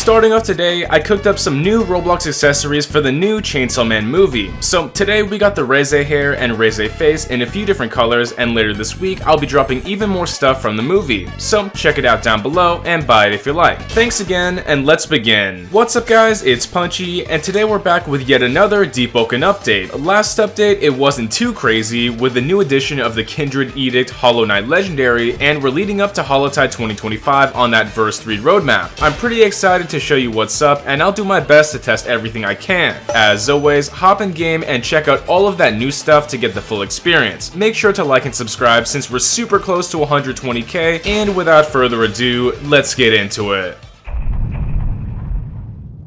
Starting off today, I cooked up some new Roblox accessories for the new Chainsaw Man movie. So today we got the Reze hair and Reze face in a few different colors, and later this week I'll be dropping even more stuff from the movie. So check it out down below and buy it if you like. Thanks again, and let's begin. What's up guys, it's Punchy, and today we're back with yet another Deepwoken update. Last update, it wasn't too crazy with the new edition of the Kindred Edict Hollow Knight Legendary, and we're leading up to Holotide 2025 on that Verse 3 roadmap. I'm pretty excited to show you what's up, and I'll do my best to test everything I can. As always, hop in game and check out all of that new stuff to get the full experience. Make sure to like and subscribe since we're super close to 120k, and without further ado, let's get into it.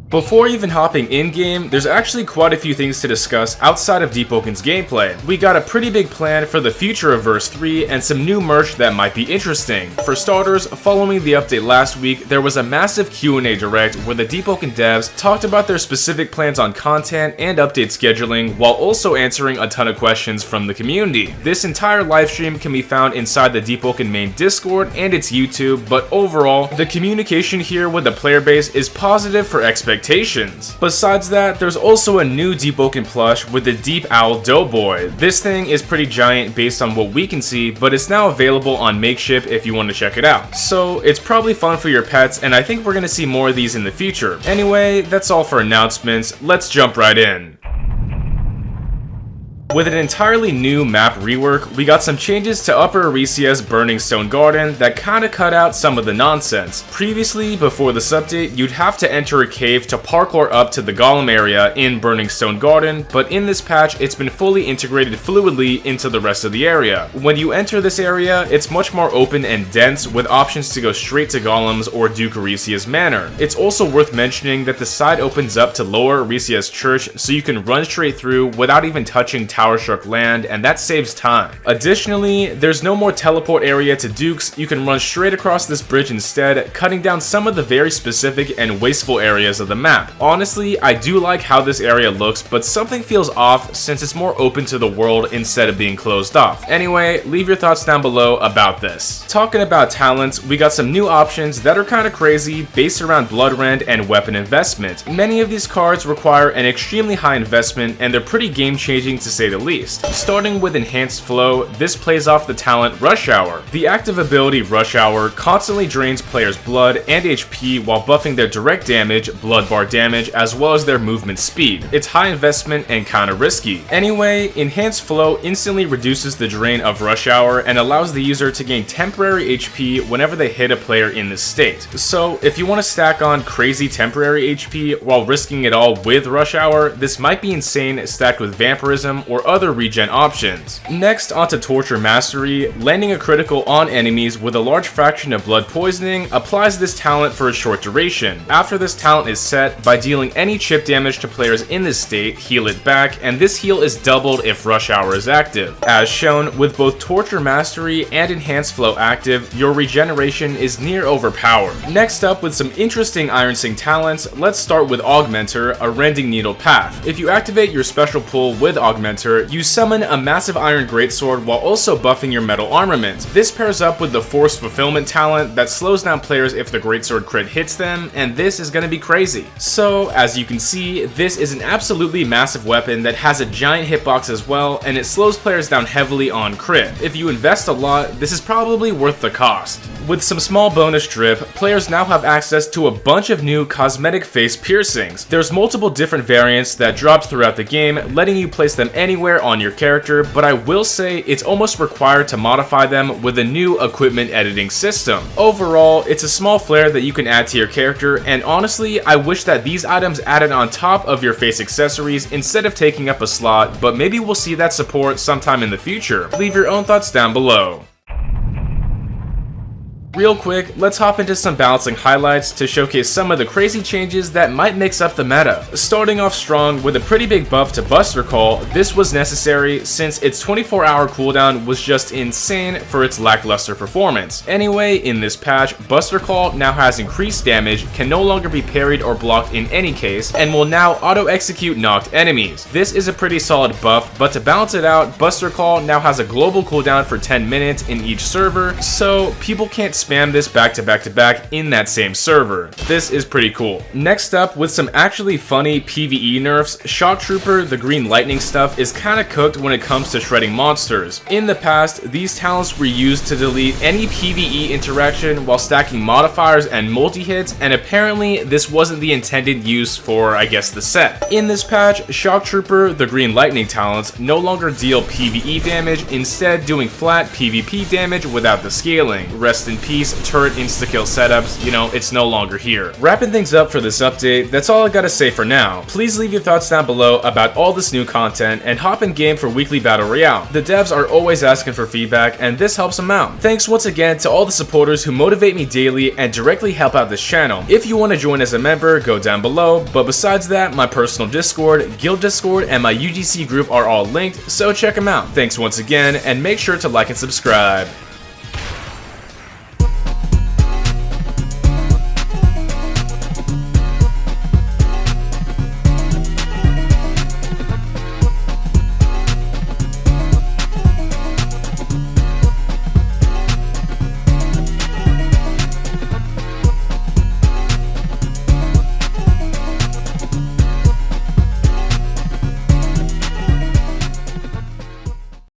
Before even hopping in-game, there's actually quite a few things to discuss outside of Deepwoken's gameplay. We got a pretty big plan for the future of Verse 3 and some new merch that might be interesting. For starters, following the update last week, there was a massive Q&A direct where the Deepwoken devs talked about their specific plans on content and update scheduling, while also answering a ton of questions from the community. This entire livestream can be found inside the Deepwoken main Discord and its YouTube, but overall, the communication here with the player base is positive for expectations. Besides that, there's also a new Deepwoken plush with the Deep Owl Doughboy. This thing is pretty giant based on what we can see, but it's now available on Makeship if you want to check it out. So it's probably fun for your pets, and I think we're going to see more of these in the future. Anyway, that's all for announcements. Let's jump right in. With an entirely new map rework, we got some changes to Upper ERISIA's Burning Stone Garden that kinda cut out some of the nonsense. Previously, before this update, you'd have to enter a cave to parkour up to the Golem area in Burning Stone Garden, but in this patch, it's been fully integrated fluidly into the rest of the area. When you enter this area, it's much more open and dense with options to go straight to Golems or Duke ERISIA's manor. It's also worth mentioning that the side opens up to Lower ERISIA's church, so you can run straight through without even touching Tower Struck land, and that saves time. Additionally, there's no more teleport area to Dukes. You can run straight across this bridge instead, cutting down some of the very specific and wasteful areas of the map. Honestly, I do like how this area looks, but something feels off since it's more open to the world instead of being closed off. Anyway, leave your thoughts down below about this. Talking about talents, we got some new options that are kind of crazy based around BLOODREND and weapon investment. Many of these cards require an extremely high investment, and they're pretty game-changing to say the least. Starting with Enhanced Flow, this plays off the talent Rush Hour. The active ability Rush Hour constantly drains players' blood and HP while buffing their direct damage, blood bar damage, as well as their movement speed. It's high investment and kinda risky. Anyway, Enhanced Flow instantly reduces the drain of Rush Hour and allows the user to gain temporary HP whenever they hit a player in this state. So if you want to stack on crazy temporary HP while risking it all with Rush Hour, this might be insane stacked with Vampirism or other regen options. Next, onto Torture Mastery. Landing a critical on enemies with a large fraction of blood poisoning applies this talent for a short duration. After this talent is set, by dealing any chip damage to players in this state, heal it back, and this heal is doubled if Rush Hour is active. As shown, with both Torture Mastery and Enhanced Flow active, your regeneration is near overpowered. Next up, with some interesting IRONSING talents, let's start with Augmenter, a Rending Needle Path. If you activate your special pull with Augmenter, you summon a massive iron greatsword while also buffing your metal armament. This pairs up with the Force Fulfillment talent that slows down players if the greatsword crit hits them, and this is gonna be crazy. So, as you can see, this is an absolutely massive weapon that has a giant hitbox as well, and it slows players down heavily on crit. If you invest a lot, this is probably worth the cost. With some small bonus drip, players now have access to a bunch of new cosmetic face piercings. There's multiple different variants that drop throughout the game, letting you place them anywhere on your character, but I will say it's almost required to modify them with a new equipment editing system. Overall, it's a small flair that you can add to your character, and honestly, I wish that these items added on top of your face accessories instead of taking up a slot, but maybe we'll see that support sometime in the future. Leave your own thoughts down below. Real quick, let's hop into some balancing highlights to showcase some of the crazy changes that might mix up the meta. Starting off strong with a pretty big buff to Buster Call, this was necessary since its 24-hour cooldown was just insane for its lackluster performance. Anyway, in this patch, Buster Call now has increased damage, can no longer be parried or blocked in any case, and will now auto-execute knocked enemies. This is a pretty solid buff, but to balance it out, Buster Call now has a global cooldown for 10 minutes in each server, so people can't spam this back to back to back in that same server. This is pretty cool. Next up, with some actually funny PvE nerfs, Shock Trooper, the green lightning stuff, is kinda cooked when it comes to shredding monsters. In the past, these talents were used to delete any PvE interaction while stacking modifiers and multi-hits, and apparently this wasn't the intended use for, I guess, the set. In this patch, Shock Trooper, the green lightning talents, no longer deal PvE damage, instead doing flat PvP damage without the scaling. Rest in peace, turret insta-kill setups, you know, it's no longer here. Wrapping things up for this update, that's all I gotta say for now. Please leave your thoughts down below about all this new content, and hop in game for weekly Battle Royale. The devs are always asking for feedback, and this helps them out. Thanks once again to all the supporters who motivate me daily and directly help out this channel. If you want to join as a member, go down below, but besides that, my personal Discord, Guild Discord, and my UGC group are all linked, so check them out. Thanks once again, and make sure to like and subscribe.